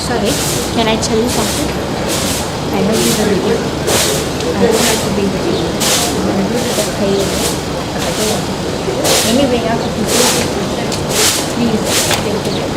Sorry, can I tell you something? I know you will do. I don't have to be ready. I'm going to do the pay. But I don't want to do it. Anyway, I have to do it. Please, take it.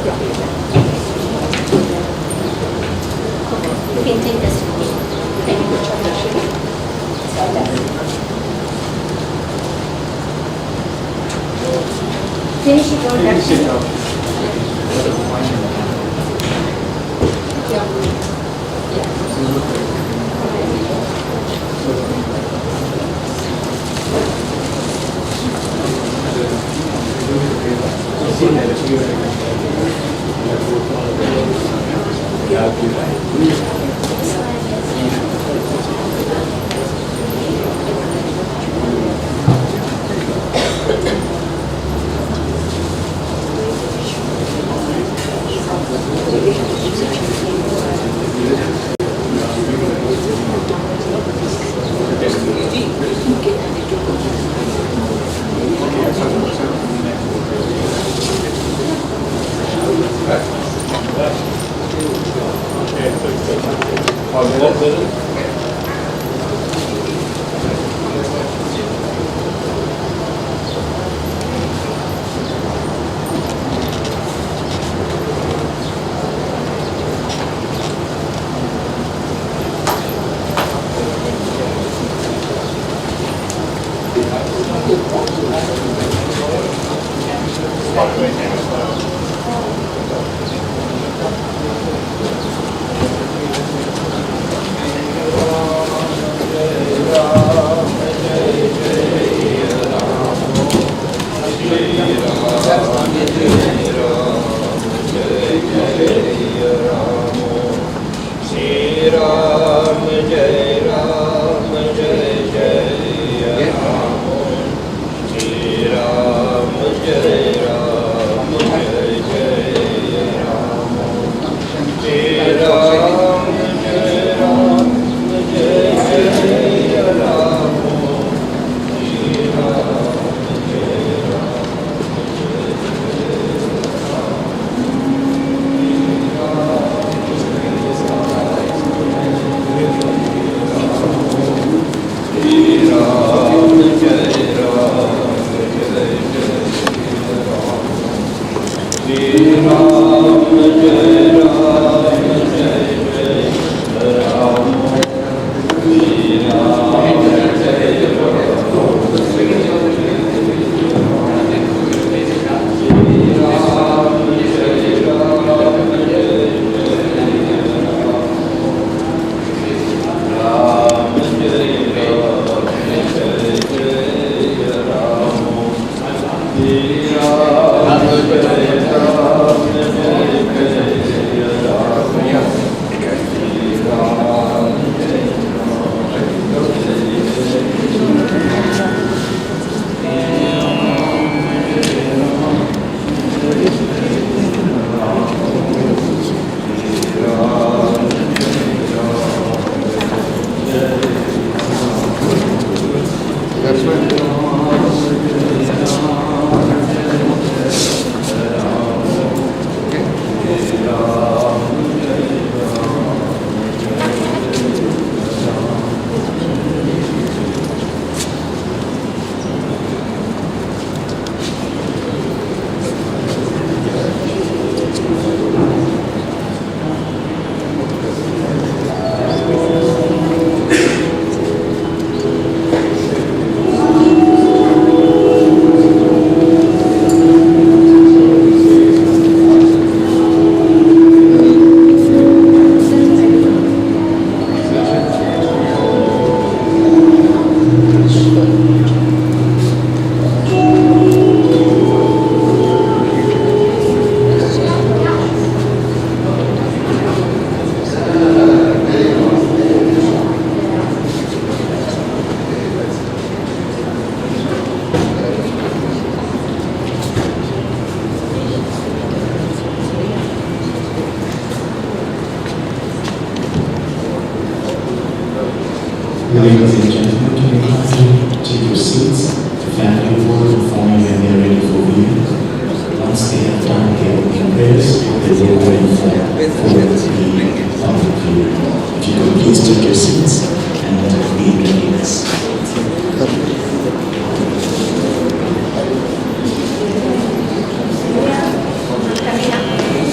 You can take this. Thank you. Finish it all that. Ladies and gentlemen, can you kindly take your seats? The family will inform you when they are ready for viewing. Once they have done their opening prayers, they will go in for the public viewing. If you could please take your seats and be in readiness. Coming up.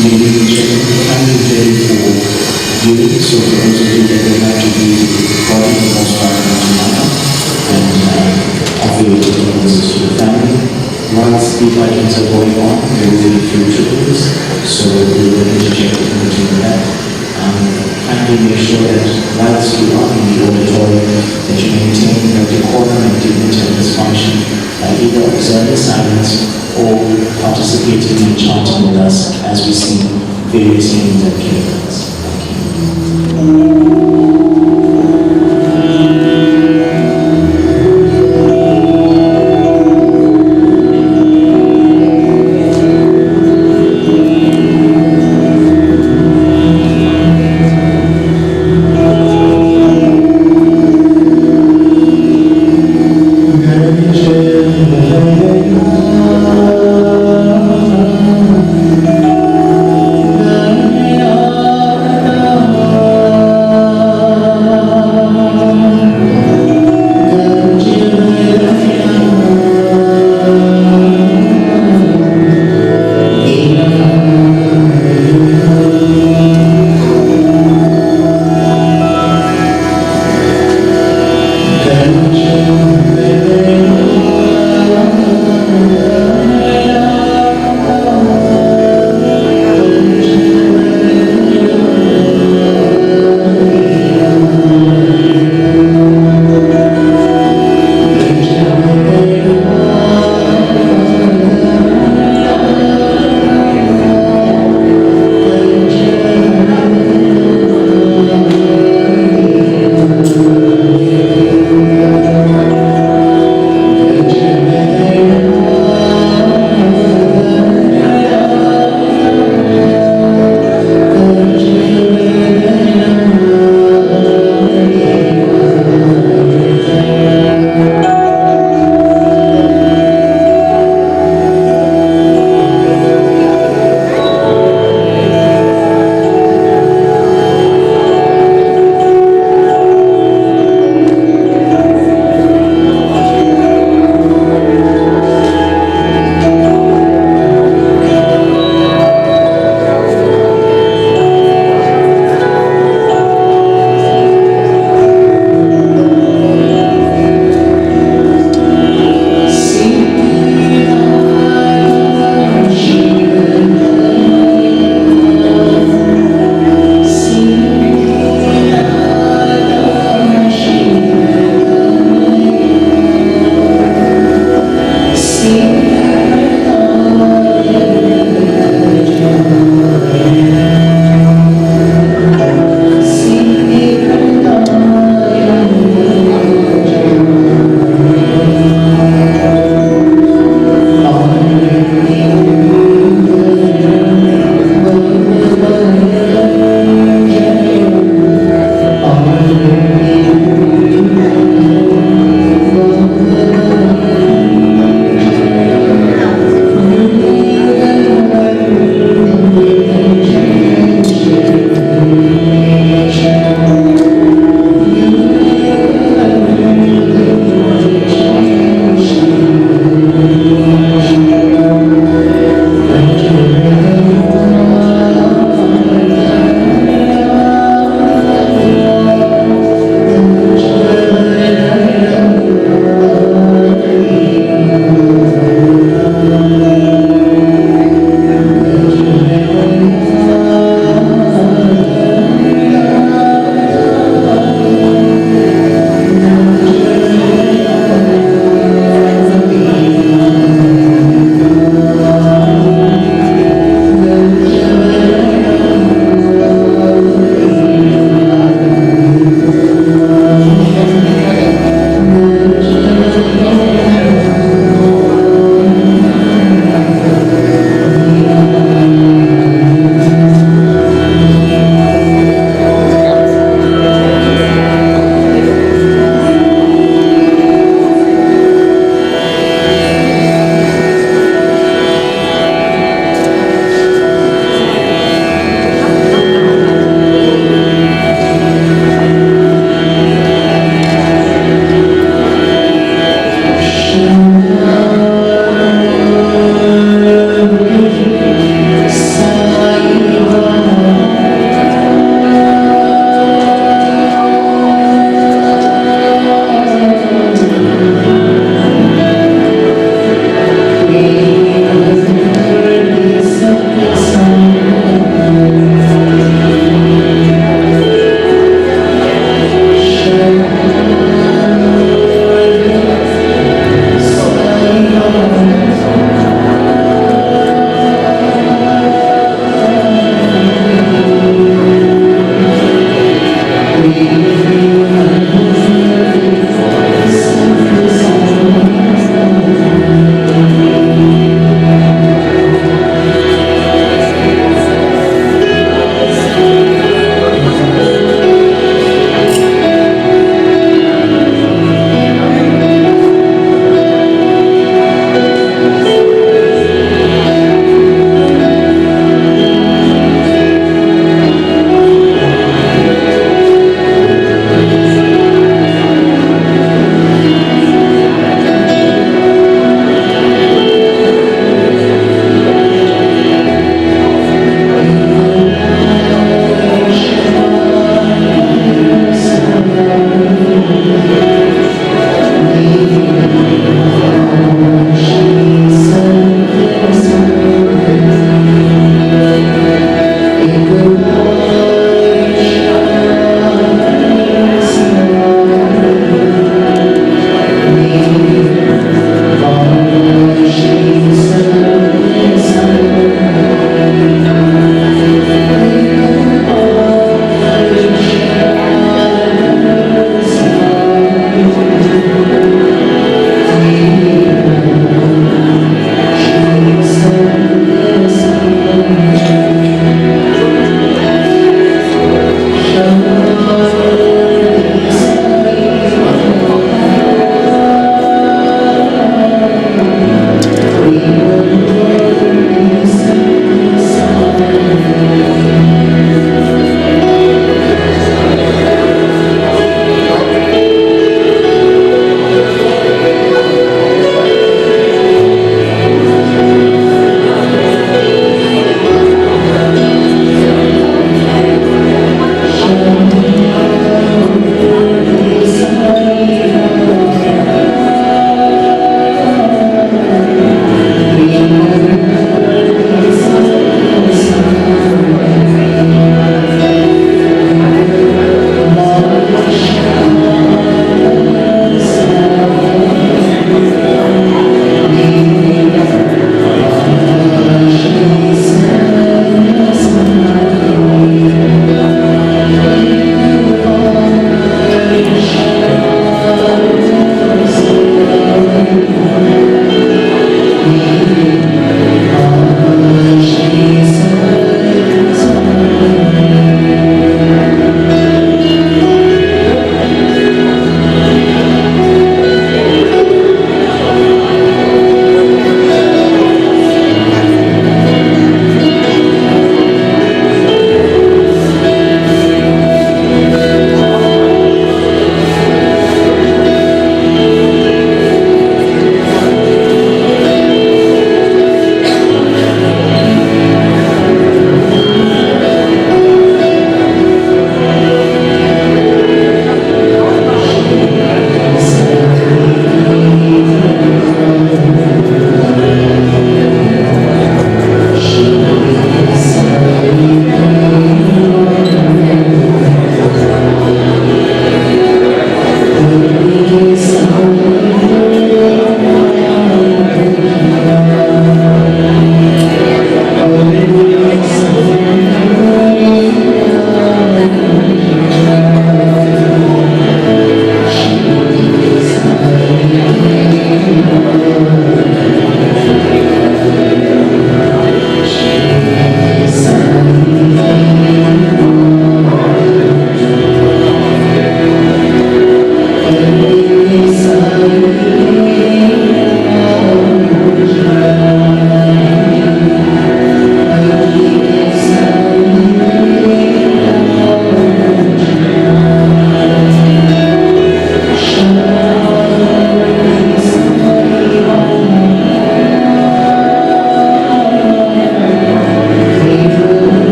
Ladies and gentlemen, kindly ready for viewing. So for those of you that would like to view the body, most welcome tonight and offer your condolences to the family. Once the items are going on, there will be a few tributes, so we will interject in between that. Kindly make sure that whilst you are in the auditorium, that you maintain the decorum and dignity of this function by either observing silence or participating in chanting with us as we sing various hymns and carols. Thank you.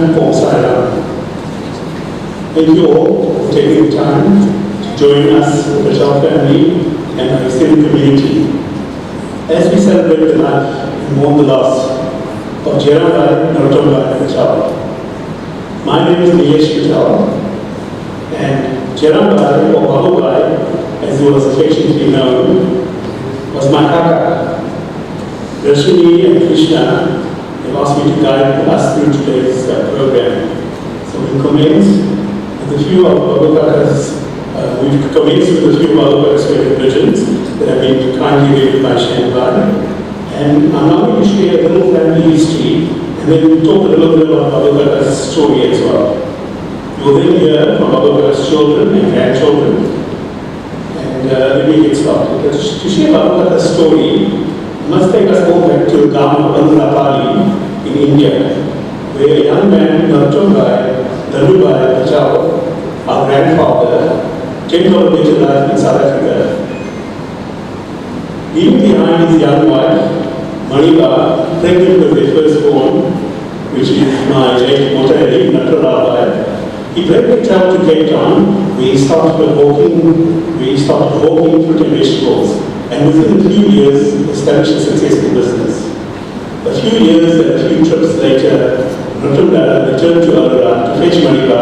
Krishna from Saira. Thank you all for taking the time to join us, the Patel family, and our extended community, as we celebrate the life and mourn the loss of Jeram Narotham Patel. My name is Nilesh Patel, and Jeram Bhai, or Babu Bhai, as he was affectionately known, was my kaka. Rashmi and Krishna have asked me to guide us through today's program. So we commence with a few of Babu Kaka's, we've commenced with a few of Babu Kaka's favorite religions that have been kindly given by Shanbhai. And I'm now going to share a little family history and then talk a little bit about Babu Kaka's story as well. You will then hear from Babu Kaka's children and grandchildren. And let me get started. To share Babu Kaka's story, I must take us all back to the town of Andhra in India, where a young man, Narotham Patel, our grandfather, came to a better life in South Africa. Leaving behind his young wife, Maniba, pregnant with their firstborn, which is my late Motari, Natarabai, he brought Patel to Cape Town, where he started hawking fruit and vegetables, and within a few years established a successful business. A few years and a few trips later, Narotham returned to Andhra to fetch Maniba,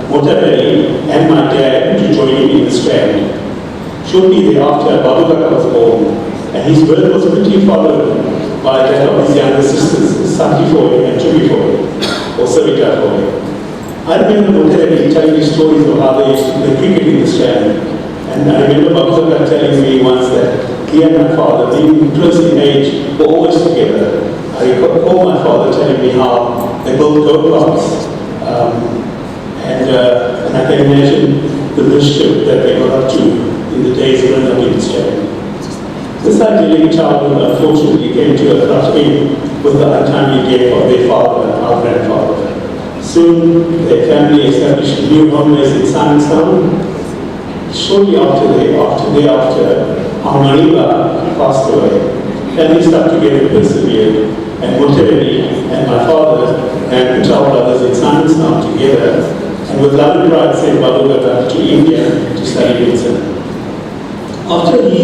Motari, and my dad to join him in the Strand. Shortly thereafter, Babu Kaka was born, and his birth was quickly followed by that of his younger sisters, Sati Foy and Chubi Foy, or Savita Foy. I remember Motari telling me stories of how they cricket in the Strand, and I remember Babu Kaka telling me once that he and my father, being close in age, were always together. I recall my father telling me how they built go-karts, and I can imagine the mischief that they got up to in the days when they were in Strand. This idyllic childhood unfortunately came to a abrupt end with the untimely death of their father, our grandfather. Soon, their family established a new home base in Simonstown. Shortly thereafter, our Maniba passed away. Family stuck together and persevered, and Motari and my father and Patel brothers in Simonstown together, and with love and pride sent Babu Kaka to India to study medicine. After he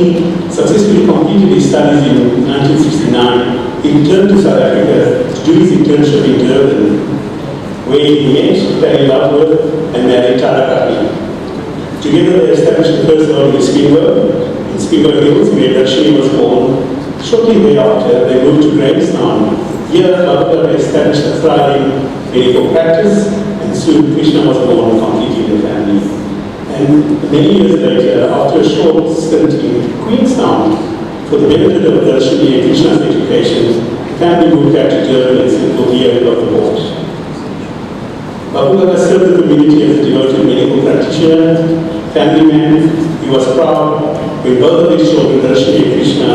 successfully completed his studies in 1969, he returned to South Africa to do his internship in Durban, where he met, fell in love with, and married Tarakaki. Together they established the first home in Spingo Hills, where Rashmi was born. Shortly thereafter, they moved to Grahamstown. Here, Babu Kaka established a thriving medical practice, and soon Krishna was born, completing the family. And many years later, after a short stint in Queenstown, for the benefit of Rashmi and Krishna's education, the family moved back to Durban and settled here in the port. Babu Kaka served the community as a devoted medical practitioner, family man. He was proud when both of his children, Rashmi and Krishna,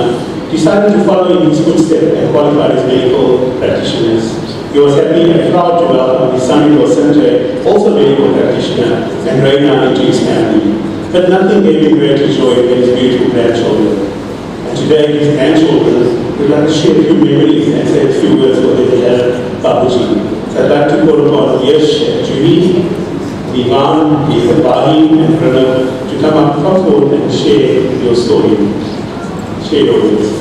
decided to follow in his footsteps and qualify as medical practitioners. He was happy and proud to welcome his son-in-law Sanjay, also a medical practitioner, and Raina into his family. But nothing gave him greater joy than his beautiful grandchildren. And today, his grandchildren would like to share a few memories and say a few words for their Babuji. So I'd like to call upon Yash, Juhi, Vivan, Ibrahim, and Pranav to come up forward and share your story. Share your words.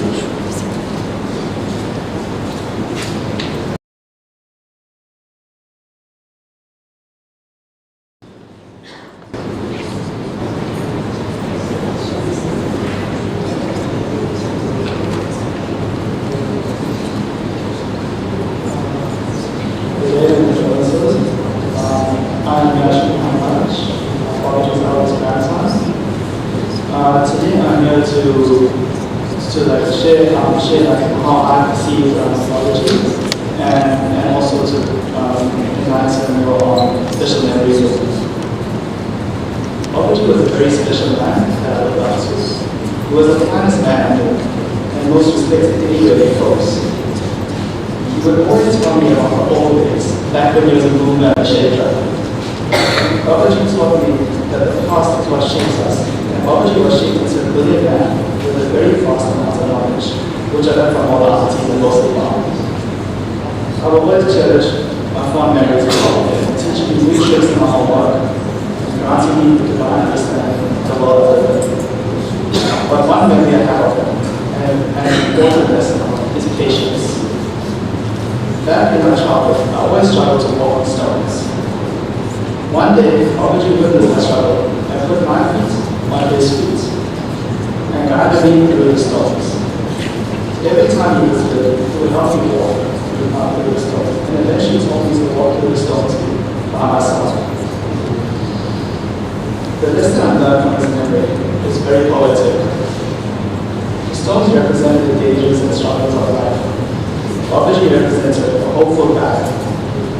Today I'm here to share how I perceive astrology and also to enlighten your special memories of it. Babaji was a very special man that I looked up to. He was a kindest man and most respected anywhere he goes. He would always tell me about the old days, back when there was a movement of Kshetra. Babaji taught me that the past is what shapes us, and Babaji was shaped into a brilliant man with a very vast amount of knowledge. which I learned from all the aunties and mostly moms. I will always cherish my fond memories of all of them, teaching me new tricks in my homework, and granting me the divine understanding of the world I live in. But one memory I have of them, and an important lesson is patience. Back in my childhood, I always struggled to walk on stones. One day, Babaji witnessed my struggle and put my feet on his feet and guided me through the stones. Every time he visited, he would help me walk through the stones, and eventually told me to walk through the stones by myself. The lesson I learned from his memory is very poetic. The stones represented the dangers and struggles of life. Babaji represented a hopeful path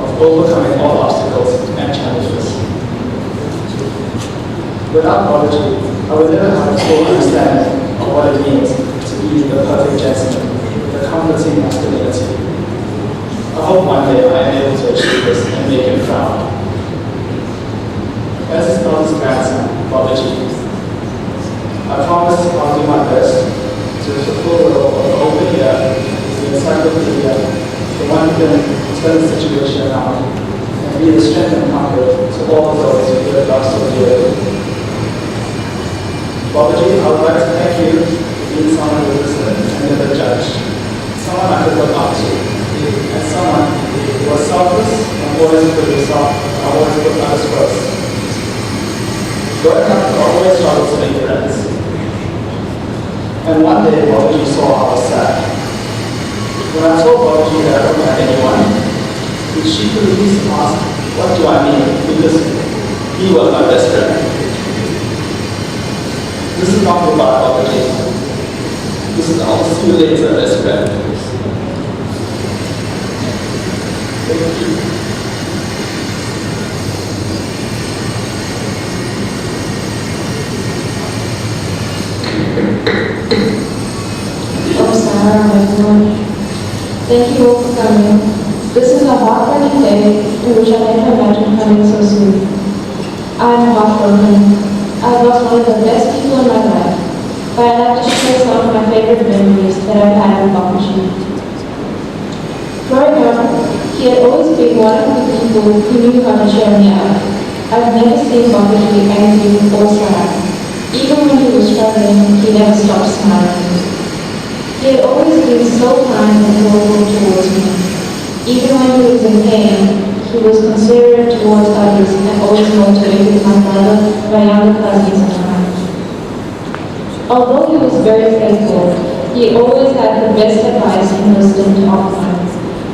of overcoming all obstacles and challenges. Without Babaji, I would never have a full understanding of what it means to be the perfect gentleman with a comforting masculinity. I hope one day I am able to achieve this and make him proud. As his eldest grandson, Babaji, I promise I'll do my best to fulfill the role of the open ear, the encyclopedia, the one who can turn the situation around, and be the strength and comfort to all those who have lost so dearly. Babaji, I would like to thank you for being someone who listened and never judged, someone I could look up to, and someone who was selfless and always put yourself, and always put others first. Growing up, I always struggled to make friends. And one day, Babaji saw I was sad. When I told Babaji that I don't have anyone, she could at least ask, what do I mean? Because he was my best friend. This is not about Babaji. This is our too late best friend. Thank you. Everyone. Thank you all for coming. This is a heartbreaking day in which I never imagined coming so soon. I am heartbroken. I've lost one of the best people in my life, but I'd like to share some of my favorite memories that I've had with Babaji. Growing up, he had always been one of the people who knew how to cheer me up. I've never seen Babaji angry or sad. Even when he was struggling, he never stopped smiling. He had always been so kind and thoughtful towards me. Even when he was in pain, he was considerate towards others and always motivated my mother, my younger cousins, and I. Although he was very faithful, he always had the best advice and wisdom to offer.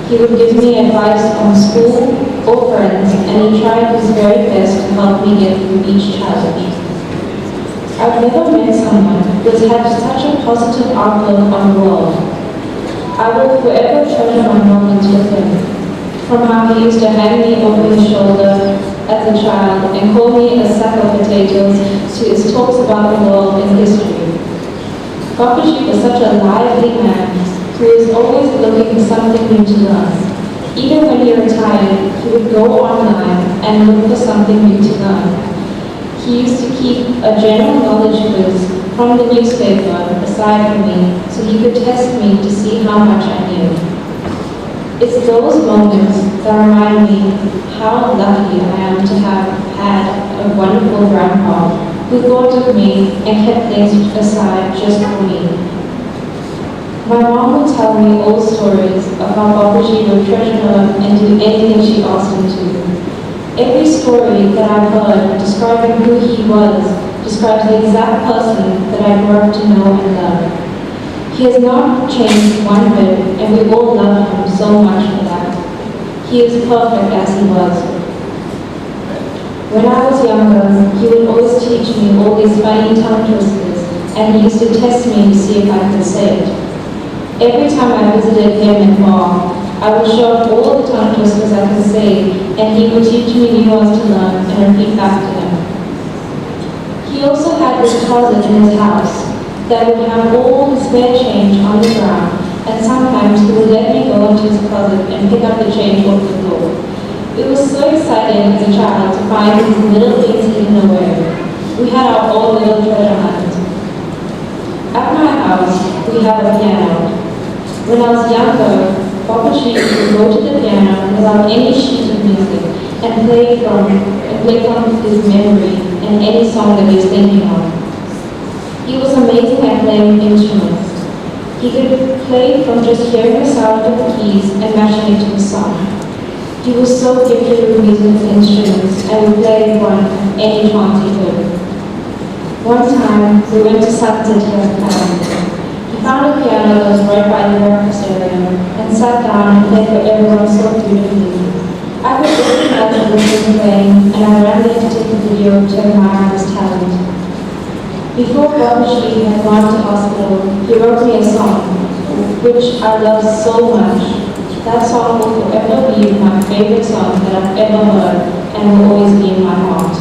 He would give me advice on school or friends, and he tried his very best to help me get through each challenge. I've never met someone who has had such a positive outlook on the world. I will forever treasure my moments with him, from how he used to hang me over his shoulder as a child and call me a sack of potatoes to his talks about the world and history. Babaji was such a lively man who was always looking for something new to learn. Even when he retired, he would go online and look for something new to learn. He used to keep a general knowledge quiz from the newspaper aside from me so he could test me to see how much I knew. It's those moments that remind me how lucky I am to have had a wonderful grandpa who thought of me and kept things aside just for me. My mom would tell me old stories of how Babaji would treasure her and do anything she asked him to. Every story that I've heard describing who he was describes the exact person that I grew up to know and love. He has not changed one bit, and we all love him so much for that. He is perfect as he was. When I was younger, he would always teach me all these funny tongue twisters, and he used to test me to see if I could say it. Every time I visited him in Bar, I would show off all the tongue twisters I could say, and he would teach me new ones to learn and repeat after him. He also had this closet in his house that would have all the spare change on the ground, and sometimes he would let me go into his closet and pick up the change off the floor. It was so exciting as a child to find these little things hidden away. We had our own little treasure hunt. At my house, we have a piano. When I was younger, Papaji would go to the piano without any sheet of music and play from his memory and any song that he was thinking of. He was amazing at playing instruments. He could play from just hearing the sound of the keys and matching it to the song. He was so gifted with musical instruments and would play one at any chance he could. One time, we went to Sunset Hill Town. He found a piano that was right by the breakfast area and sat down and played for everyone so beautifully. I could recognize what he was playing, and I ran there to take a video to admire his talent. Before Babaji had gone to hospital, he wrote me a song, which I love so much. That song will forever be my favorite song that I've ever heard and will always be in my heart.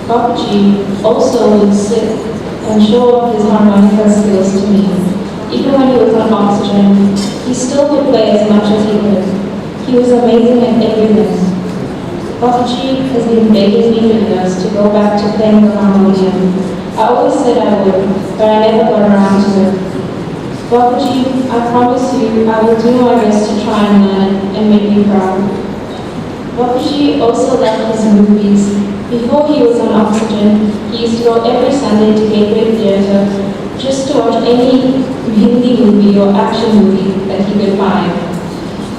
Babaji also would sit and show off his harmonica skills to me. Even when he was on oxygen, he still would play as much as he could. He was amazing at everything. Babaji has been begging me for years to go back to playing the harmonium. I always said I would, but I never got around to it. Babaji, I promise you I will do my best to try and learn and make you proud. Babaji also loved his movies. Before he was on oxygen, he used to go every Sunday to Gateway Theatre just to watch any Hindi movie or action movie that he could find.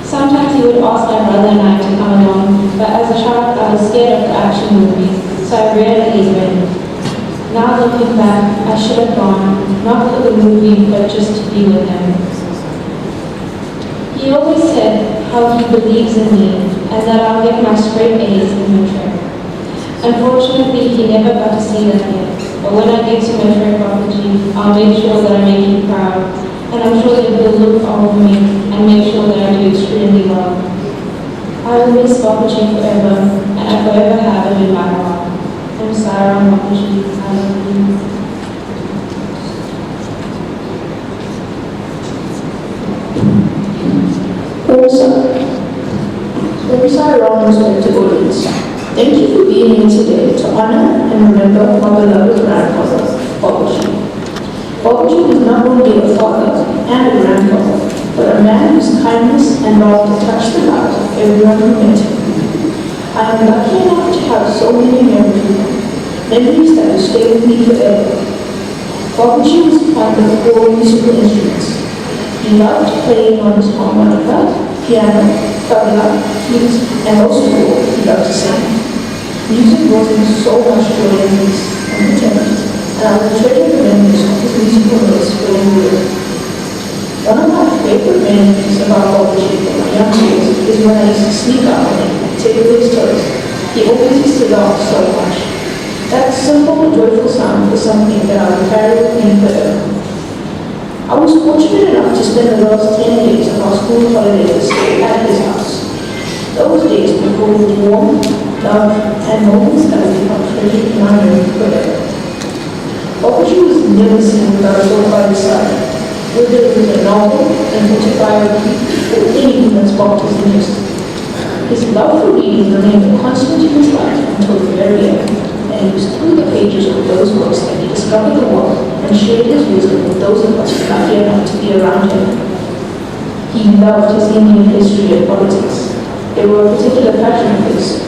Sometimes he would ask my brother and I to come along, but as a child I was scared of the action movies, so I rarely went. Now looking back, I should have gone, not for the movie, but just to be with him. He always said how he believes in me and that I'll get my straight A's in matric. Unfortunately, he never got to see that yet, but when I get to matric Babaji, I'll make sure that I make him proud, and I'm sure that he'll look over me and make sure that I do extremely well. I will miss Babaji forever, and I forever have him in my heart. I'm Jeram Babaji. I love you. Professor Ron, respected audience, thank you for being here today to honor and remember my beloved grandfather, Babaji. Babaji was not only a father and a grandfather, but a man whose kindness and love touched the lives of everyone who met him. I am lucky enough to have so many memories that will stay with me forever. Babaji was fond of all musical instruments. He loved playing on his harmonica, piano, tabla, flute, and most of all, he loved to sing. Music brought him so much joy and peace and contentment, and I will treasure the memories of his musical notes for you. One of my favorite memories about Babaji from my young years is when I used to sneak out on him and take away his toys. He always used to laugh so much. That simple, joyful sound was something that I would carry with me forever. I was fortunate enough to spend the last 10 days of our school holidays at his house. Those days were full of warmth, love, and moments that would become treasured in my memory forever. Babaji was never seen without a book by his side, whether it was a novel, an autobiography, or anything that sparked his interest. His love for reading remained a constant in his life until the very end, and it was through the pages of those books that he discovered the world and shared his wisdom with those of us lucky enough to be around him. He loved his Indian history and politics. They were a particular passion of his.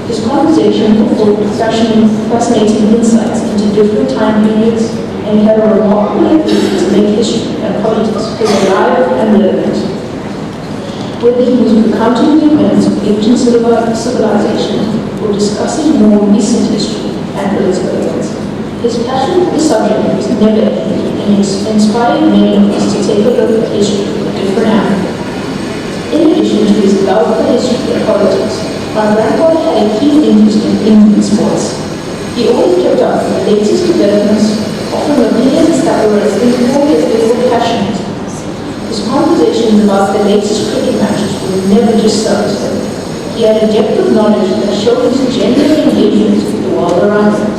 His conversation were full of fascinating insights into different time periods, and he had a remarkable ability to make history and politics feel alive and relevant. Whether he was recounting the events of ancient civilization or discussing more recent history and political events, his passion for the subject was never ending, and it inspired many of us to take a look at history from a different angle. In addition to his love for history and politics, my grandfather had a keen interest in Indian sports. He always kept up with the latest developments, offering opinions that were as informed as they were passionate. His conversations about the latest cricket matches were never just surface level. He had a depth of knowledge that showed his genuine engagement with the world around him.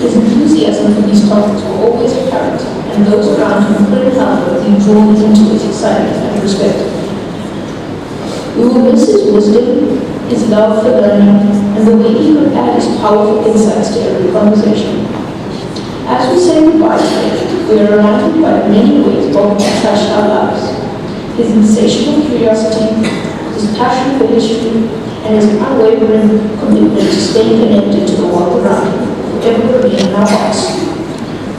His enthusiasm for these topics were always apparent, and those around him couldn't help but be drawn into his excitement and respect. We will miss his wisdom, his love for learning, and the way he could add his powerful insights to every conversation. As we say goodbye today, We are reminded by many ways Bob touched our lives. His insatiable curiosity, his passion for history, and his unwavering commitment to staying connected to the world around him forever remain in our hearts.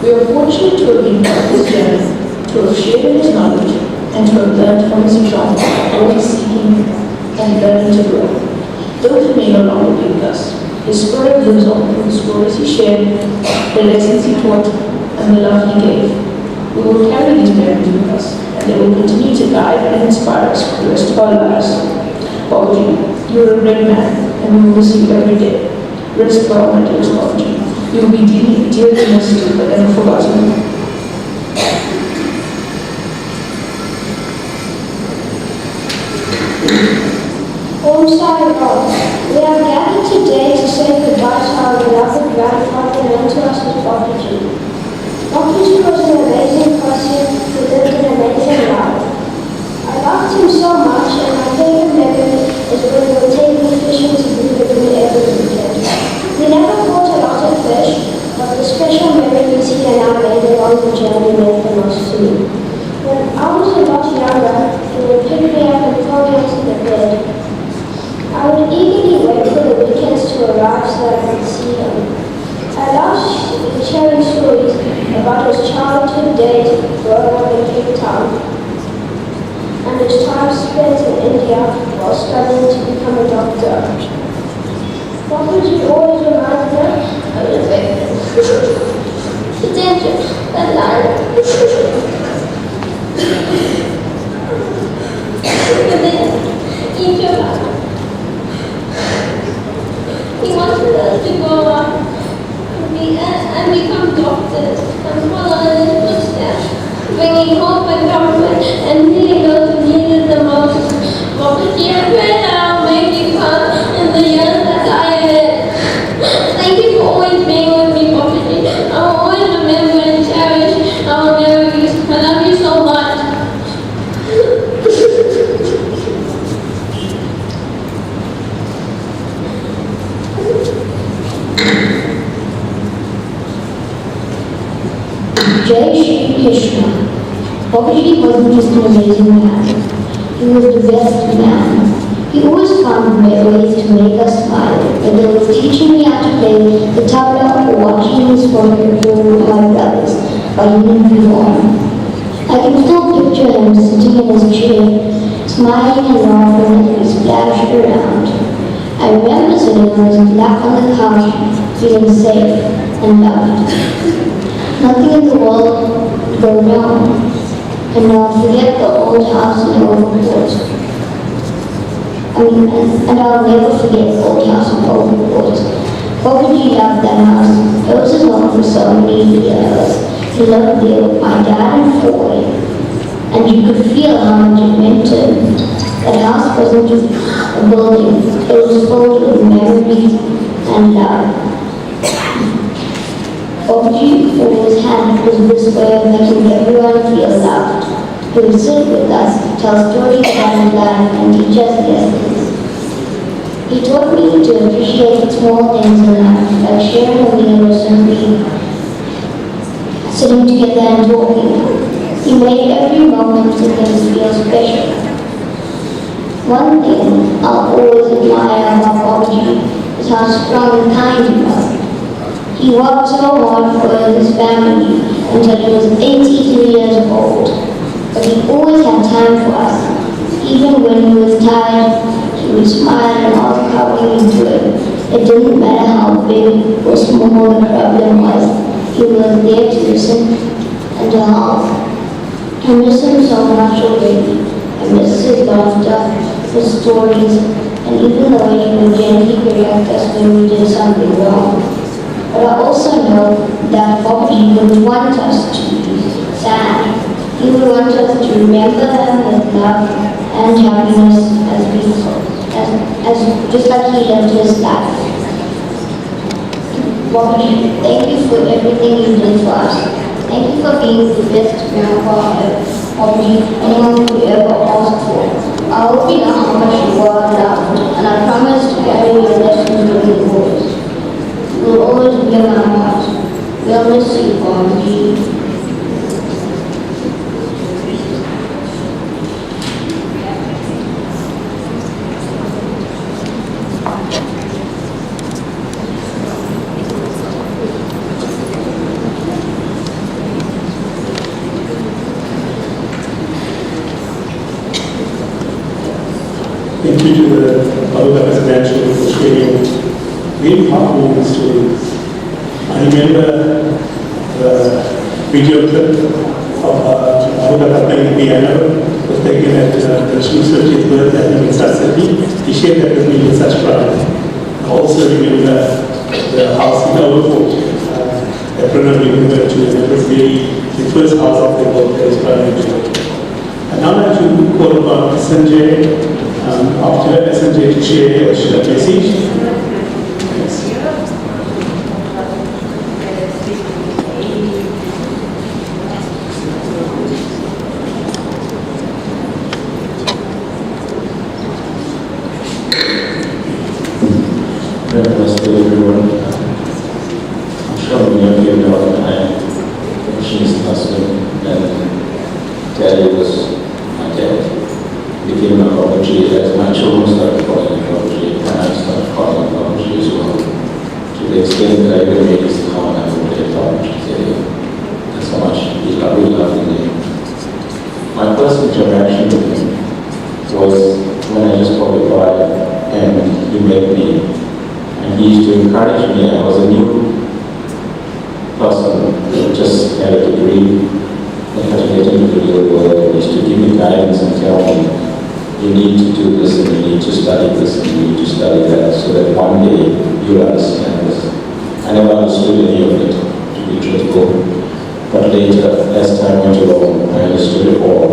We are fortunate to have been part of his journey, to have shared in his knowledge, and to have learned from his example, always seeking and learning to grow. Though he may no longer be with us, his spirit lives on through the stories he shared, the lessons he taught, and the love he gave. We will carry these memories with us, and they will continue to guide and inspire us for the rest of our lives. Babaji, you are a great man, and we will miss you every day. Rest well, my dear Babaji. You will be dearly missed, but never forgotten. Om Sai Ram. We are gathered today to say goodbye to our beloved grandfather known to us as Babaji. Babaji was an amazing person who lived an amazing life. I loved him so much, and my favorite memory is when we would take me fishing together every weekend. We never caught a lot of fish, but the special memories he and I made along the journey meant the most to me. When I was a lot younger, he would pick me up and throw me onto the bed. I would eagerly wait for the weekends to arrive so I could see him. I loved sharing stories about his childhood days growing up in Cape Town and his time spent in India while studying to become a doctor. Babaji always reminded me of the the danger and life. But then, each of us, he wanted us to grow up and become doctors and follow in his footsteps, bringing hope and comfort and healing those who need it the most. Babaji, I pray that I'll make you come in the years that I live. Thank you for always being with me, Babaji. I will always remember and cherish our memories. I love you so much. Jai Shri Krishna. Babaji wasn't just an amazing man. He was the best man. He always found ways to make us smile, whether it was teaching me how to play the tabla or watching me smoke and play with my brothers by uniform. I can still picture him sitting in his chair, smiling and laughing as we splashed around. I remember sitting on his lap on the couch, feeling safe and loved. Nothing in the world could go wrong, and I'll forget the old house in Overport. And I'll never forget the old house in Overport. Babaji loved that house. It was his home for so many years. He lived there with my dad and boy, and you could feel how much it meant to him. That house wasn't just a building, it was filled with memories and love. Babaji always had this way of making everyone feel loved. He would sit with us, tell stories about his life, and teach us lessons. He taught me to appreciate small things in life, like sharing a meal or simply sitting together and talking. He made every moment with him feel special. One thing I'll always admire about Babaji is how strong and kind he was. He worked so hard for his family until he was 83 years old, but he always had time for us. Even when he was tired, he would smile and ask how we were doing. It didn't matter how big or small the problem was, he was there to listen and to help. I miss him so much already. I miss his laughter, his stories, and even the way he would gently correct us when we did something wrong. But I also know that Babaji would want us to be sad. He would want us to remember them with love and happiness just like he lived his life. Babaji, thank you for everything you did for us. Thank you for being the best grandpa Babaji anyone could ever ask for. I hope you know how much you are loved, and I promise to carry your lessons with you always. Will always be in my heart. We'll miss you, Babaji. Thank you to the Baluka Residential for sharing very heartwarming stories. I remember the video clip of Baluka playing the piano was taken at the Chief's 50th birthday in South City. He shared that with me with such pride. I also remember the house in Overfort that Brennan referred to, and it was really the first house of the world that was planning to. I'd now like to call upon Sanjay, after Sanjay to share a message. Yes. Namaste everyone. I'm sure many of you know that I'm She's husband and Daddy was my dad. Became a prodigy as my children started calling me prodigy and I started calling me prodigy as well. To the extent that I even made this comment, I would have prodigy today. That's how much we love the name. My first interaction with him was when I just qualified and he met me. And he used to encourage me. I was a new person who just had a degree and had to get into the real world. He used to give me guidance and tell me, you need to do this and you need to study this and you need to study that so that one day you'll understand this. I never understood any of it, to be truthful. But later, as time went along, I understood it all.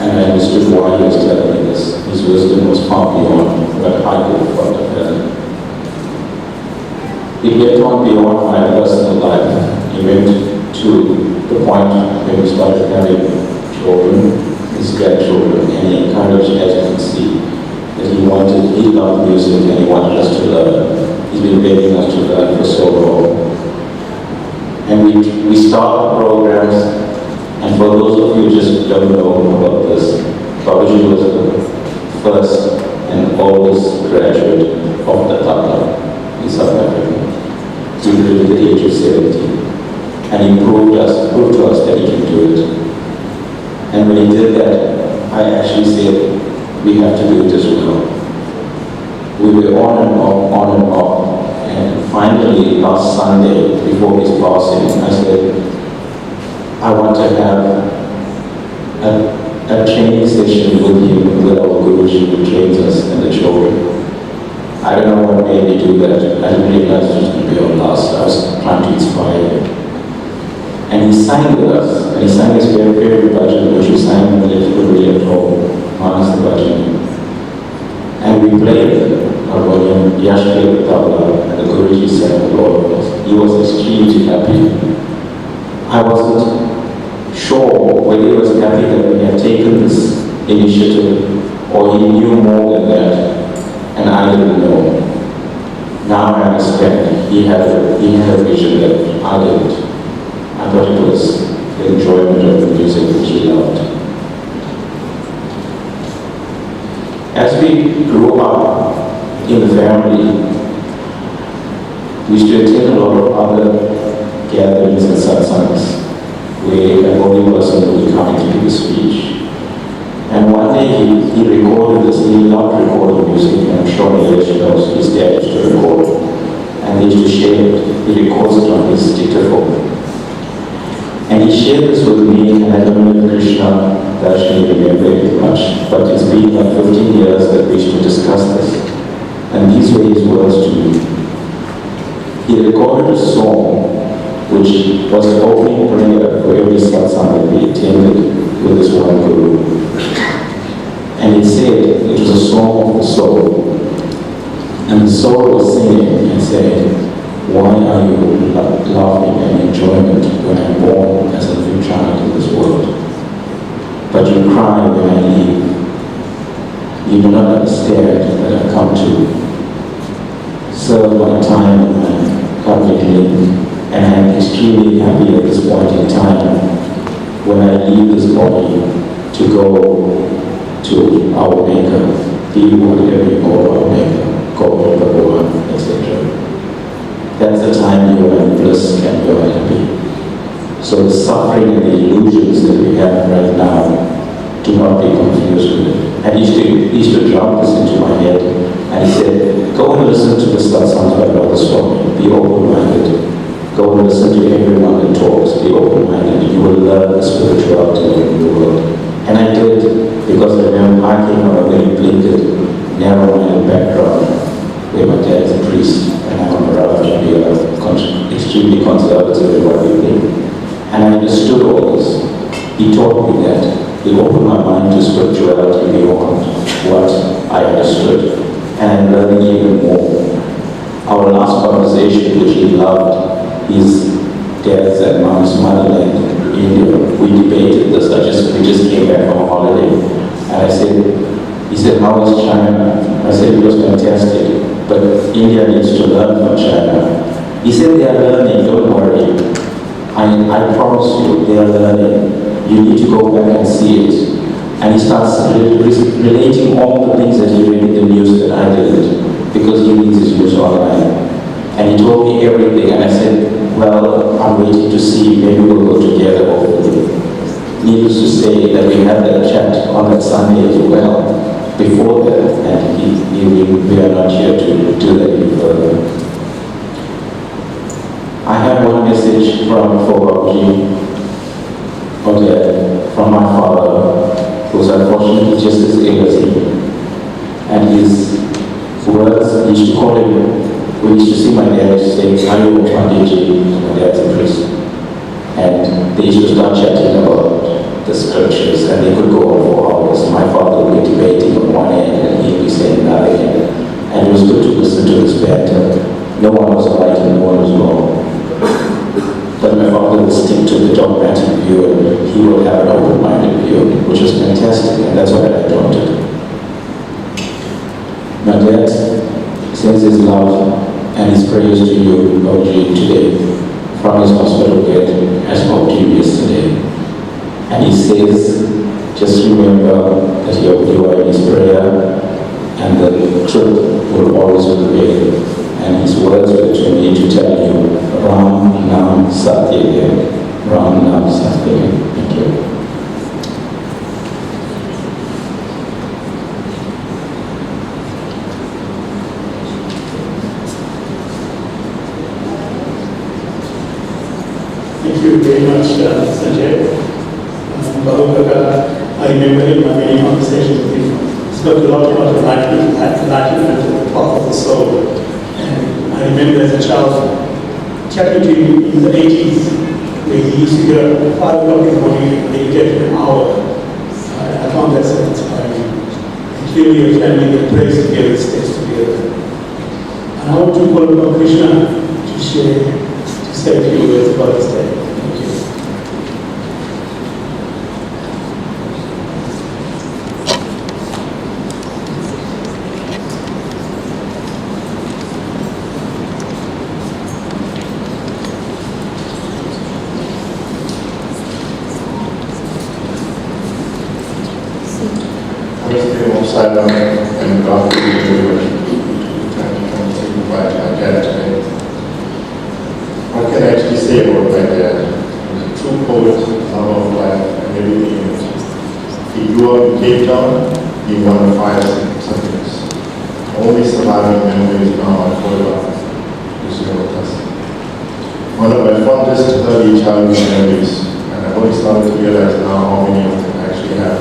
And I understood why he was telling me this. His wisdom was far beyond what I could have thought of had. He went on beyond my personal life. He went to the point where he started having children, his grandchildren, and he encouraged, as you can see, that he loved music and he wanted us to learn. He's been begging us to learn for so long. And we started programs, and for those of you who just don't know about this, Babaji was the first and oldest graduate of the Tata in South Africa. He lived at the age of 70. And he proved to us that he can do it. And when he did that, I actually said, we have to do it as well. We were on and off. And finally, last Sunday, before his passing, I said, I want to have a training session with him, with our Guruji who trains us and the children. I don't know what made me do that. I didn't realize it was going to be our last. I was trying to inspire him. And he sang with us, and he sang his very favorite bhajan, which we sang when we left at home, Manas the Bhajan. And we played harmonium, Yash played the tabla, and the Guruji sang with all of us. He was extremely happy. I wasn't sure whether he was happy that we had taken this initiative, or he knew more than that. And I didn't know. Now I understand. He had a vision that I didn't. I thought it was the enjoyment of the music which he loved. As we grew up in the family, we used to attend a lot of other gatherings and satsangs where a holy person would be coming to give a speech. And one day he recorded this. He loved recording music, and I'm sure he knows his dad used to record. And they used to share it. He records it on his dictaphone. And he shared this with me, and I don't know if Krishna actually remember it much, but it's been like 15 years that we used to discuss this. And these were his words to me. He recorded a song which was an opening prayer for every satsang that we attended with this one guru. And he said it was a song of the soul. And the soul was singing and saying, why are you laughing and enjoyment when I'm born as a new child in this world? But you cry when I leave. You do not understand that I've come to serve my time in my public life. And I am extremely happy at this point in time when I leave this body to go to our Maker, be whatever you call our Maker, God, Bhagavan, etc. That's the time you are in bliss and you are happy. So the suffering and the illusions that we have right now, do not be confused with it. And he used to drum this into my head. And he said, go and listen to the satsangs by Brother Swami. Be open-minded. Go and listen to everyone that talks. Be open-minded. You will learn the spirituality in the world. And I did, because I remember I came from a very blinkered, narrow-minded background, where my dad is a priest, and I'm around to be extremely conservative in what we think. And I understood all this. He taught me that. He opened my mind to spirituality beyond what I understood. And I'm learning even more. Our last conversation, which he loved, his dad's and mom's motherland, India. We debated this. We just came back from a holiday. And he said, how was China? I said, it was fantastic. But India needs to learn from China. He said, they are learning, don't worry. I promise you, they are learning. You need to go back and see it. And he starts relating all the things that he read in the news that I didn't, because he reads his news online. And he told me everything, and I said, well, I'm waiting to see, maybe we'll go together hopefully. Needless to say that we had that chat on that Sunday as well, before that, and we are not here to do that any further. I have one message from Babaji, from my father, who was unfortunately just as ill as he. And his words, he used to call him, we used to see my dad saying, are you a Pandiji? My dad's a priest. And they used to start chatting about the scriptures, and they could go on for hours. My father would be debating on one end, and he'd be saying another end. And it was good to listen to this banter. No one was right and no one was wrong. But my father would stick to the dogmatic view, and he would have an open-minded view, which was fantastic, and that's what I wanted. My dad sends his love and his prayers to you, Babaji, today, from his hospital bed. I spoke to you yesterday. And he says, just remember that you are in his prayer, and the truth will always prevail. And his words were to me to tell you, Ram Nam Satya, Ram Nam Satya. Thank you. Thank you very much, Sanjay. I remember in my many conversations with him, spoke a lot about enlightenment and the path of the soul. And I remember as a child chatting to him in the 80s, where he used to get up at 5 o'clock in the morning and meditate for an hour. I found that so inspiring. And clearly a family that prays together, stays together. And I want to call upon Krishna to say a few words about this day. Thank you. And God to signify my dad today. What can I actually say about my dad? He was a true poet, lover of life, and everything in it. He grew up in Cape Town, being one of 5 siblings. Only surviving memories now are forever is here with us. One of my fondest early childhood memories, and I've only started to realize now how many of them I actually have,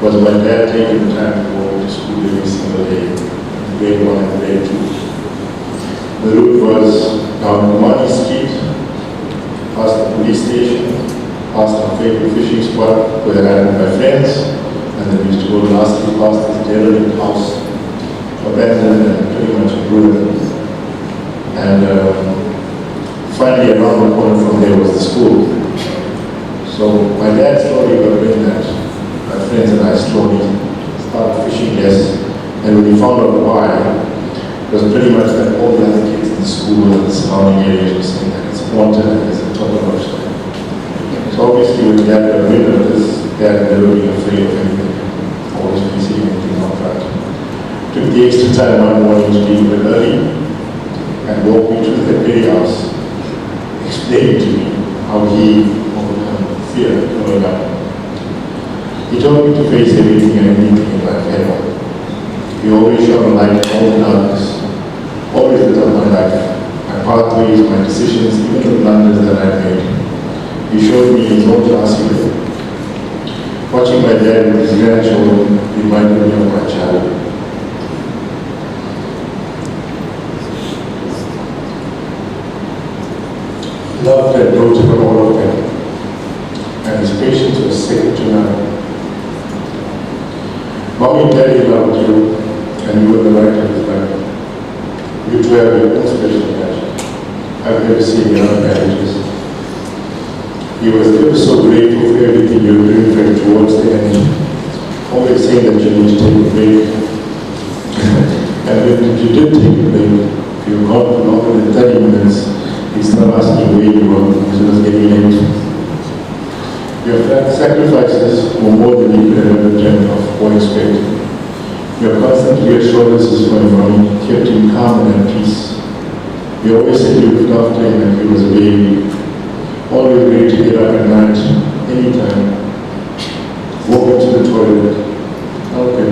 was my dad taking the time to walk to school every single day, grade 1 and grade 2. The route was down Kumani Street, past the police station, past our favorite fishing spot where I had my friends, and then we used to go lastly past this derelict house, abandoned and pretty much ruined. And finally around the corner from there was the school. So my dad slowly got wind that my friends and I slowly started fishing less, and when we found out why, it was pretty much that all the other kids in the school and the surrounding areas were saying that it's water and it's a top of our time. So obviously when Dad got wind of this, Dad never being afraid of anything, always facing anything like that. Took the extra time one morning to be a bit early and walked me to the very house, explained to me how he overcome fear growing up. He told me to face everything and anything in life. light all the darkness, always lit up my life, my pathways, my decisions, even the blunders that I made. He showed me his own classy way. Watching my dad with his grandchildren reminded me of my childhood. He loved and doted on all of them, and his patience was second to none. Mommy and Daddy loved you, and you were the light of his life. You two have your own special magic. I've never seen your own marriages. He was ever so grateful for everything you were doing for him towards the end, always saying that you need to take a break. And when you did take a break, if you were gone for longer than 30 minutes, he'd start asking where you were because it was getting late. Your sacrifices were more than you could have ever dreamt of or expected. Your constant reassurances for him kept him calm and at peace. You always said you looked after him like he was a baby, always ready to get up at night, anytime. Walk into the toilet. Okay.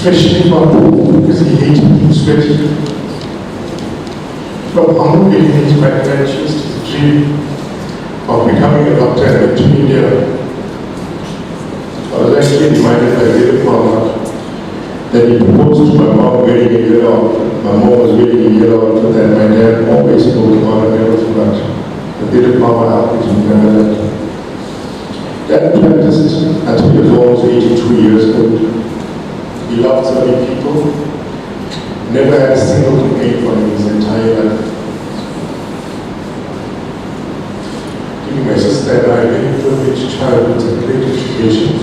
Freshening up because he hated being sweaty. From humble beginnings, my dad chased his dream of becoming a doctor and went to India. I was actually reminded by Jeram that he proposed to my mom wearing a yellow outfit. My mom was wearing a yellow outfit that my dad always spoke about and never forgot. The Jeram outfit in Canada. Dad practiced until he was almost 82 years old. He loved so many people. Never had a single complaint for him his entire life. Giving my sister and I very privileged childhoods and great educations.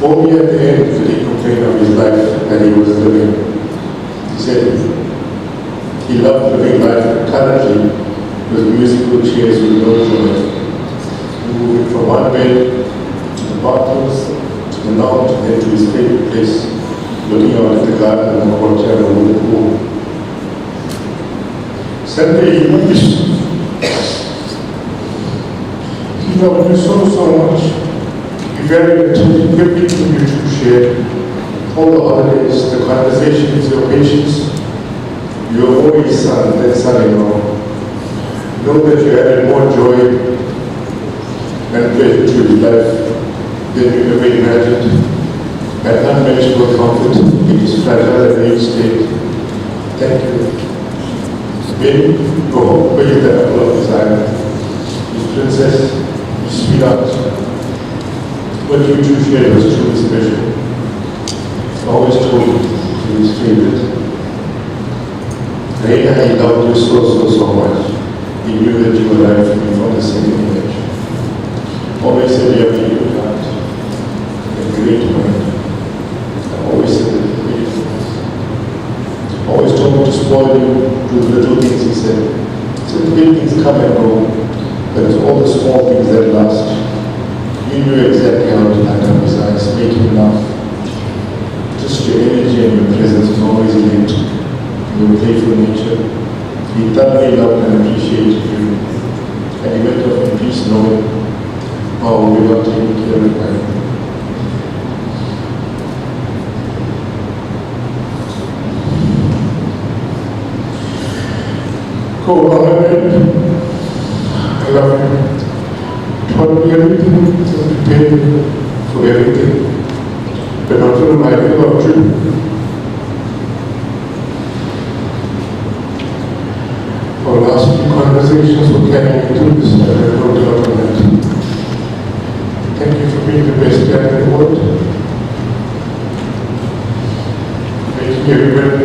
Only at the end did he complain of his life that he was living. He said he loved living life currently with musical chairs with no joy. Moving from one bed to the bathrooms, the lounge, and then to his favorite place, looking out at the garden and the courtyard over the pool. Sunday he loved you. He loved you so much. He valued everything you two shared. All the holidays, the conversations, your patience. You were more his son than son-in-law. Know that you added more joy and pleasure to his life than you ever imagined, and unmentionable comfort in his fragile and aged state. Thank you. Baby, go home, where you the apple of his eye. His princess, his sweetheart. What you two shared was truly special. He always told me he was his favorite. Reina, he loved you so much. He knew that you were right from the same image. Always said you have a good heart. Great mind. I always said that great things. Always told me to spoil you, do the little things, he said. So the big things come and go, but it's all the small things that last. You knew exactly how to light up his eyes, make him laugh. Just your energy and your presence was always linked to your playful nature. He thoroughly loved and appreciated you, and he went off in peace knowing how we were taking care of him. Oh, I love you. Taught me everything and prepared me for everything, but not for the life I loved you. Our last few conversations were carrying me through this, and I wrote out on that. Thank you for being the best dad in the world. Making everybody.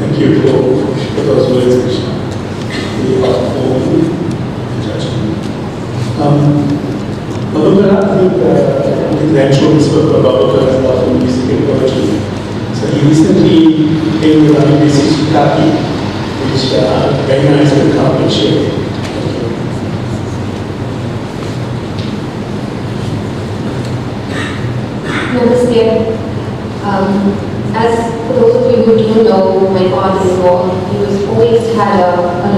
Thank you for those words. But I think the grandchildren spoke about the music and poetry. So came with a message copy, which very nice to come and share. Namaste. As for those of you who do know my father-in-law, he was always had a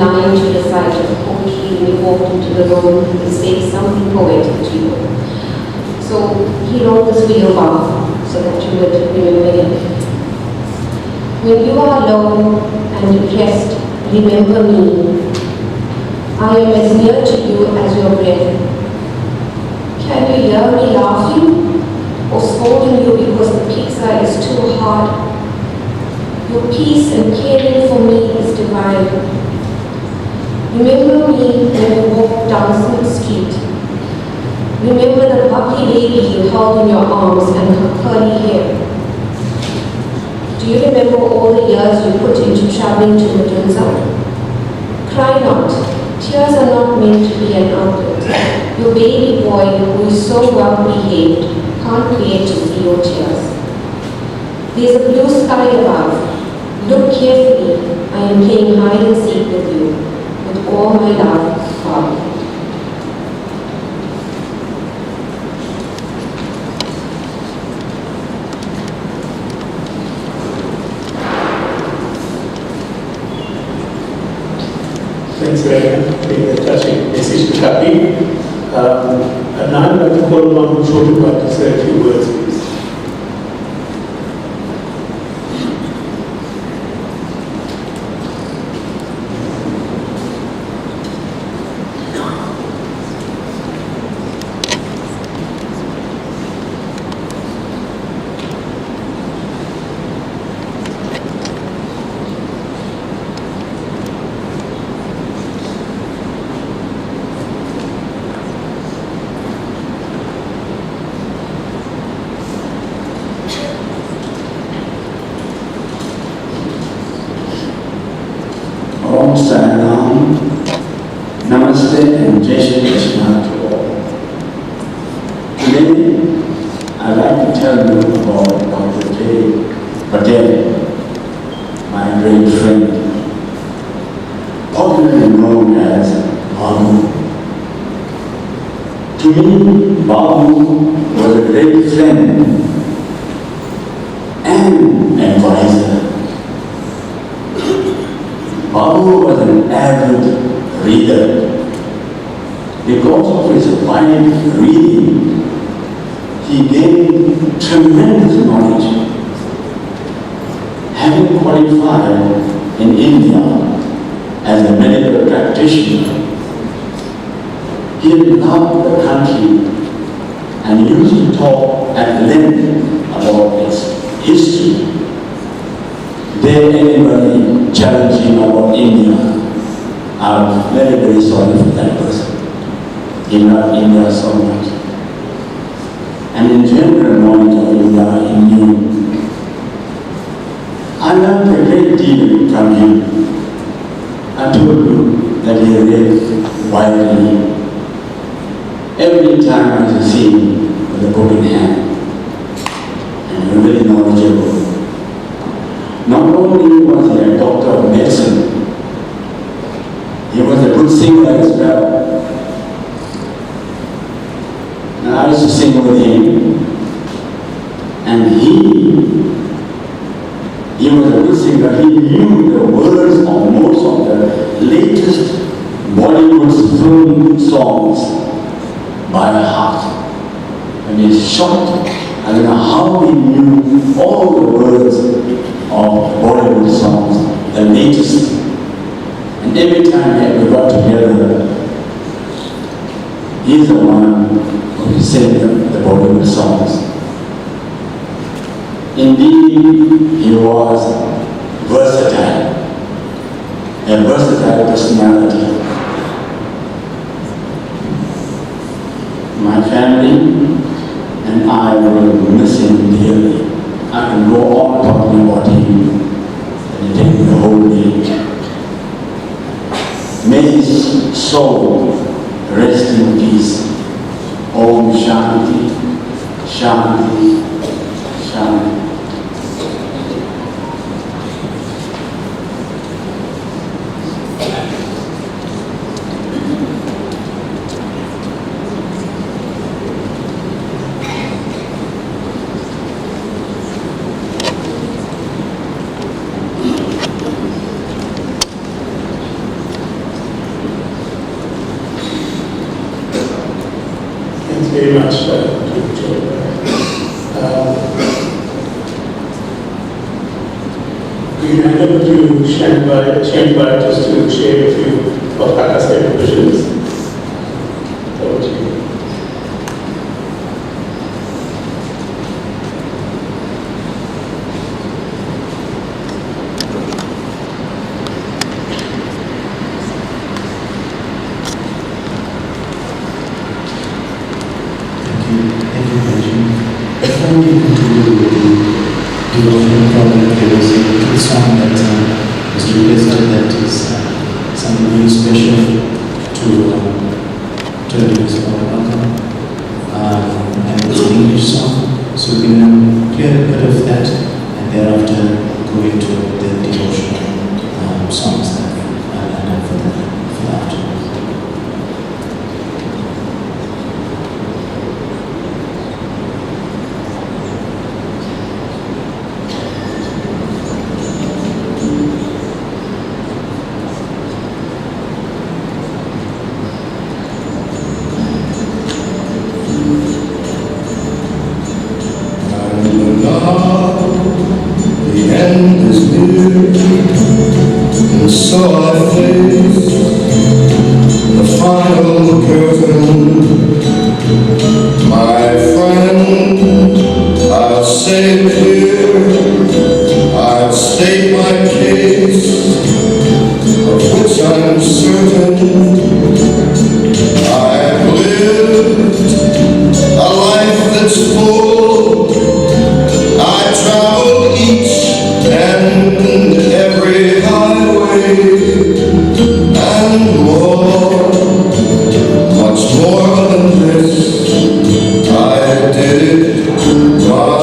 line to recite of poetry when he walked into the room. He would say something poetic to you. So he wrote this for you, Bob, so that you would remember him. When you are alone and depressed, remember me. I am as near to you as your breath. Can you hear me laughing? Or scolding you because the pizza is too hard. Your peace and caring for me is divine. Remember me when you walk down Smith Street. Remember the bubbly baby you held in your arms and her curly hair. Do you remember all the years you put into traveling to Medusa? Cry not. Tears are not meant to be an outlet. Your baby boy, who is so well behaved, can't wait to see your tears. There's a blue sky above. Look carefully. I am playing hide and seek with you. With all my love, Bob. Thanks very much for the touching message to Kapi. And now I'd like to call on Shotupa to say a few words, please. Salam, Namaste and Jai Shri Krishna to all. Today, I'd like to tell you about Dr. Jeram Patel, my great friend, popularly known as Babu. To me, Babu was a great friend and advisor. Babu was an avid reader. Because of his wide reading, he gained tremendous knowledge. Having qualified in India as a medical practitioner, he loved the country and used to talk at length about its history. Dare anybody challenging about India, I'm very, very sorry for that person. He loved India so much. And in general knowledge of India, he knew. I learned a great deal from him. I told you that he read widely. Every time I see him with a book in hand, and he was very knowledgeable. Not only was he a doctor of medicine, he was a good singer as well. And I used to sing with him, and he was a good singer. He knew the words of most of the latest Bollywood film songs by heart. And he's shocked. I don't know how he knew all the words of Bollywood songs, the latest. And every time we got together, he's the one who sang the Bollywood songs. Indeed, he was versatile, a versatile personality. My family and I will miss him dearly. I can go on talking about him and take the whole day. May his soul rest in peace. Om Shanti, Shanti, Shanti. very much to Joe. We hand over to Shanbai just to share a few of Aka's visions. Over to you. Before we continue with the devotional program, there was a song that was requested that is something very special to release for welcome. And it's an English song, so we're going to hear a bit of that and thereafter go into the devotional songs that are done for the afternoon. I did it my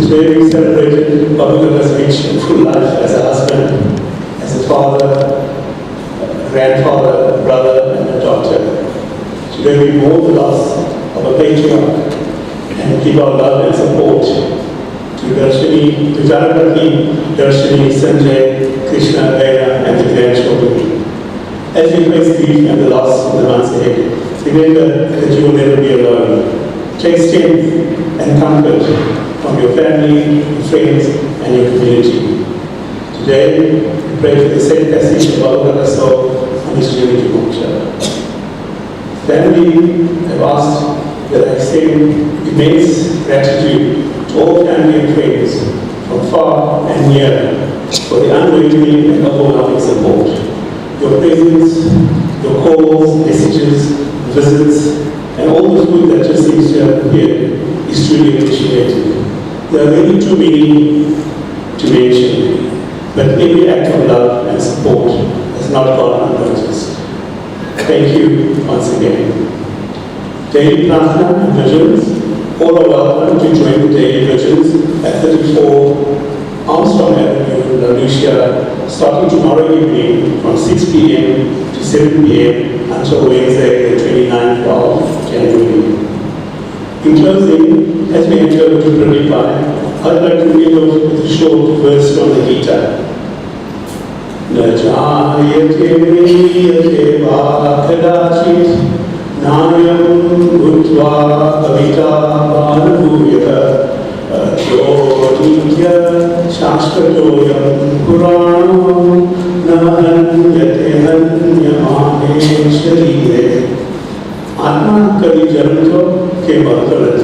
Today we celebrated Babulaka's rich and full life as a husband, as a father, a grandfather, a brother, and a doctor. Today we mourn the loss of a patriarch and give our love and support to Darshini, to biography, Darshini, Sanjay, Krishna, Vera, and the grandchildren. As we face grief and the loss in the months ahead, remember that you will never be alone. Take strength and comfort from your family, your friends, and your community. Today, we pray for the safe passage of Babulaka's soul on his journey to Moksha. Family have asked that I extend immense gratitude to all family and friends from far and near for the unwavering and overwhelming support. Your presence, your calls, messages, visits, and all the food that just seems to have appeared is truly appreciated. There are really too many to mention, but every act of love and support has not gone unnoticed. Thank you once again. Daily Prarthana and Vigils, all are welcome to join the daily vigils at 34 Armstrong Avenue, La Lucia, starting tomorrow evening from 6 p.m. to 7 p.m. until Wednesday, the 29th of January. In closing, as we enter to Pradipaya, I'd like to read off with a short verse from the Gita. Najayate niyate va kadachit nayam bhutva kavita vanubhuyata Adhyodhya shashratoyam purano nahanyate hanyamane sharire आत्मा कभी जन्म तो के बदलत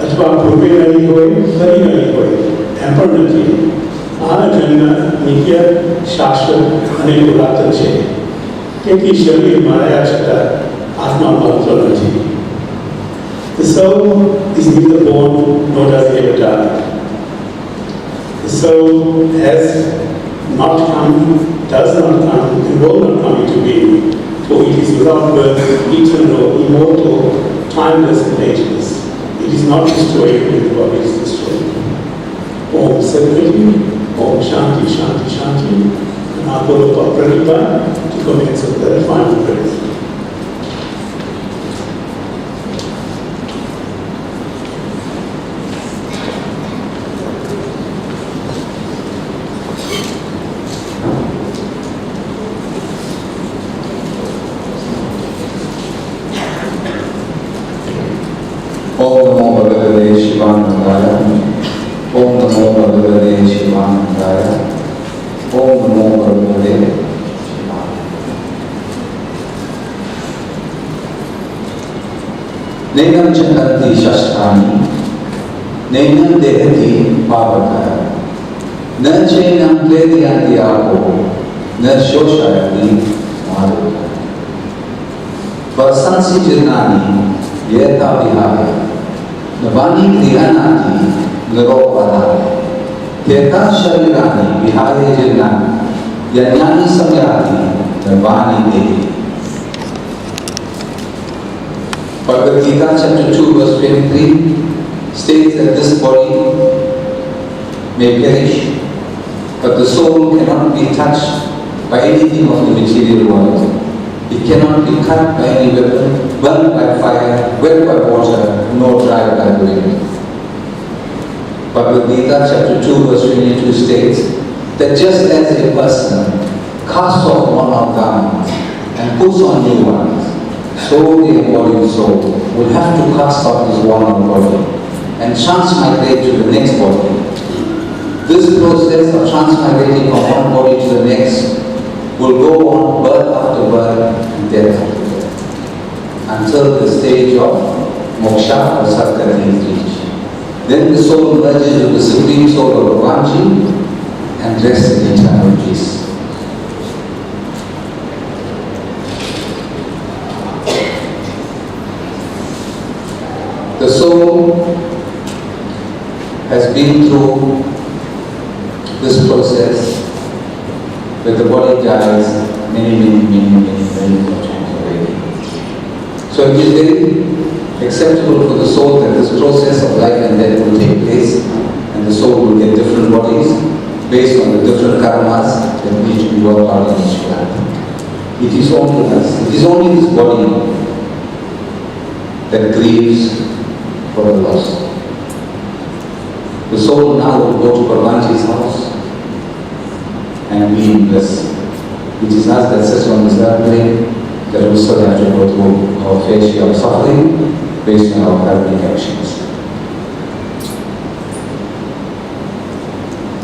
अथवा भूपे नहीं होए सही नहीं होए एम्पर नहीं आ जन्म नित्य शाश्वत અને પુરાતન છે તેથી શરીર માયા છતાં આત્મા બદલતો નથી. The soul is neither born nor does it ever die. The soul has not come, does not come, and will not come into being. For it is without birth, eternal, immortal, timeless, and ageless. It is not destroyed when the body is destroyed. Om Sarvati, Om Shanti, Shanti, Shanti. And I follow up Pranita to commence with the final prayer. Om Namo Bhagavate Shivanandaya. Om Namo Bhagavate Shivanandaya. Om Namo Bhagavate Shivanandaya. Nenam Chantanti Shastrani. Nenam Dehati Pavakaya. Na Chainam Klediyanti Apo. Na Shoshayati Madhukaya. Vasansi Jirnani. Yeta Vihaya, Navani Kriyanati, Niropadaya, Teta Sharirani, Vihaya Jirnani, Yanyani Samyati, Navani Devi. Bhagavad Gita chapter 2 verse 23 states that this body may perish, but the soul cannot be touched by anything of the material world. It cannot be cut by any weapon, burned by fire, wet by water, nor dried by the wind. Bhagavad Gita chapter 2 verse 22 states that just as a person casts off worn-out garments and puts on new ones, so the embodied soul will have to cast off his worn-out body and transmigrate to the next body. This process of transmigrating from one body to the next will go on birth after birth and death after death until the stage of moksha or sadgati is reached. Then the soul merges with the supreme soul of Bhagavanji and rests in eternal peace. The soul has been through this process where the body dies many times already. So it is very acceptable for the soul that this process of life and death will take place, and the soul will get different bodies based on the different karmas that need to be worked out in each life. It is only us, it is only this body that grieves for the loss. The soul now will go to Bhagavanji's house and be in bliss. It is us that sits on this airplane that will still have to go through our fair share of suffering based on our karmic actions.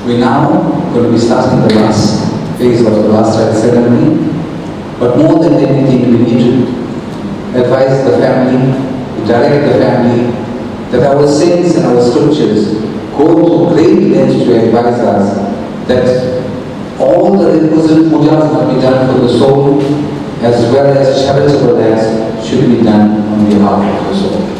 We now going to be starting the last phase of the last rite ceremony, but more than anything we need to advise the family, direct the family, that our saints and our scriptures go to great lengths to advise us that all the requisite pujas must be done for the soul, as well as charitable acts should be done on behalf of the soul.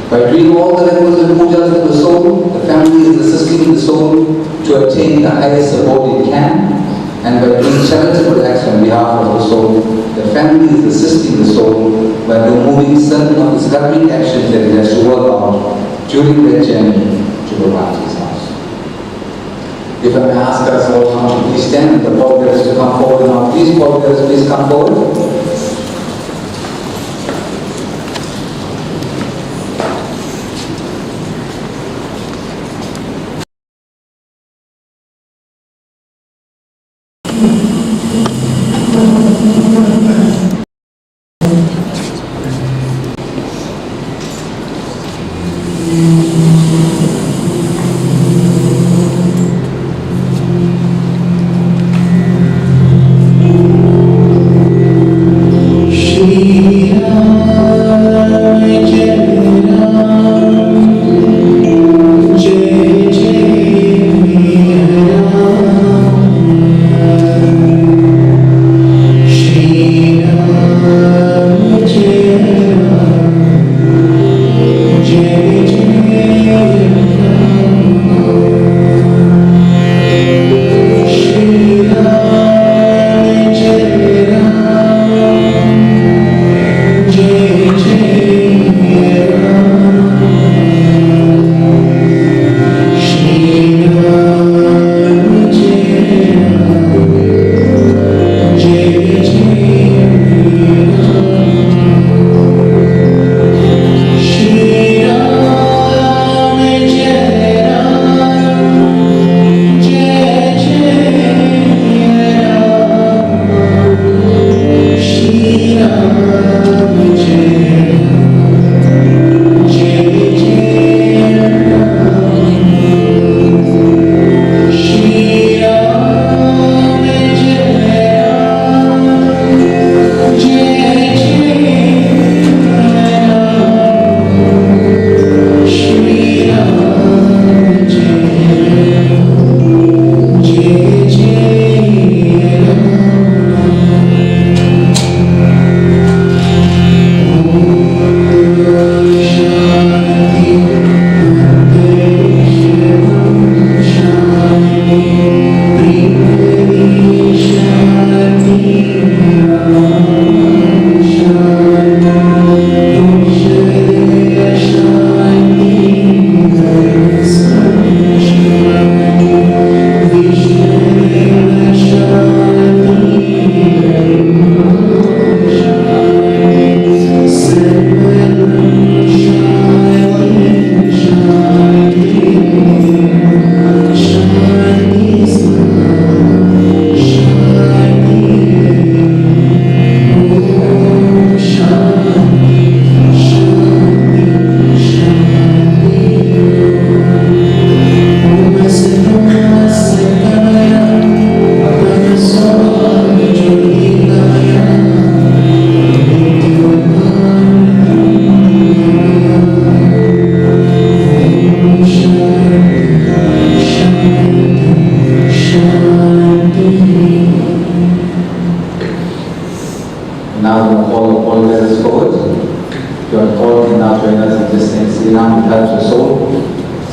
By doing all the requisite pujas for the soul, the family is assisting the soul to attain the highest support it can, and by doing charitable acts on behalf of the soul, the family is assisting the soul by removing certain of its karmic actions that it has to work out during their journey to Bhagavanji's house. If I may ask us all now to please stand, the pallbearers to come forward now. Please, pallbearers, please come forward.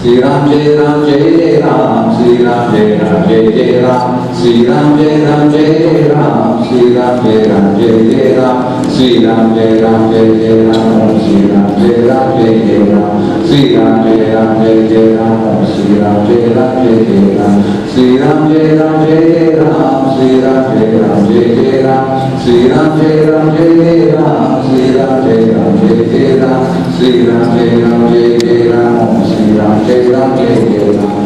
Sri Ram Jai Ram Jai Jai Ram, Sri Ram Jai Ram Jai Jai Ram, Sri Ram Jai Ram Jai Jai Ram, Sri Ram Jai Ram Jai Jai Ram, Sri Ram Jai Ram Jai Jai Ram, Sri Ram Jai Ram Jai Jai Ram, Sri Sri Ram Jai Ram Jai Jai Ram Om Sri Ram Jai Ram Jai Jai Ram Sri Ram Jai Ram Jai Jai Ram Sri Ram Jai Ram Jai Jai Ram Sri Ram Jai Ram Jai Jai Ram Sri Ram Jai Ram Jai Jai Ram Sri Ram Jai Ram Jai Jai Ram Om Sri Ram Jai Ram Jai Jai Ram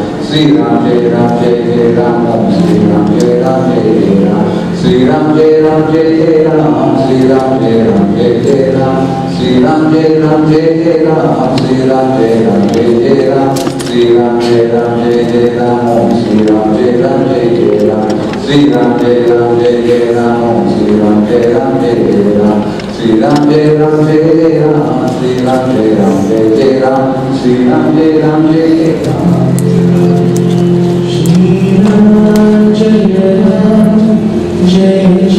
Sri Ram Jai Ram Jai Jai Ram Om Sri Ram Jai Ram Jai Jai Ram Sri Ram Jai Ram Jai Jai Ram Sri Ram Jai Ram Jai Jai Ram Sri Ram Jai Ram Jai Jai Ram Sri Ram Jai Ram Jai Jai Ram Sri Ram Jai Ram Jai Jai Ram Om Sri Ram Jai Ram Jai Jai Ram Sri Ram Jai Ram Jai Jai Ram Om Sri Ram Jai Ram Jai Jai Ram Sri Ram Jai Ram Jai Jai Ram Sri Ram Jai Ram Jai Jai Ram Sri Ram Jai Ram Jai Jai Ram Shri Ram Jai Ram Jai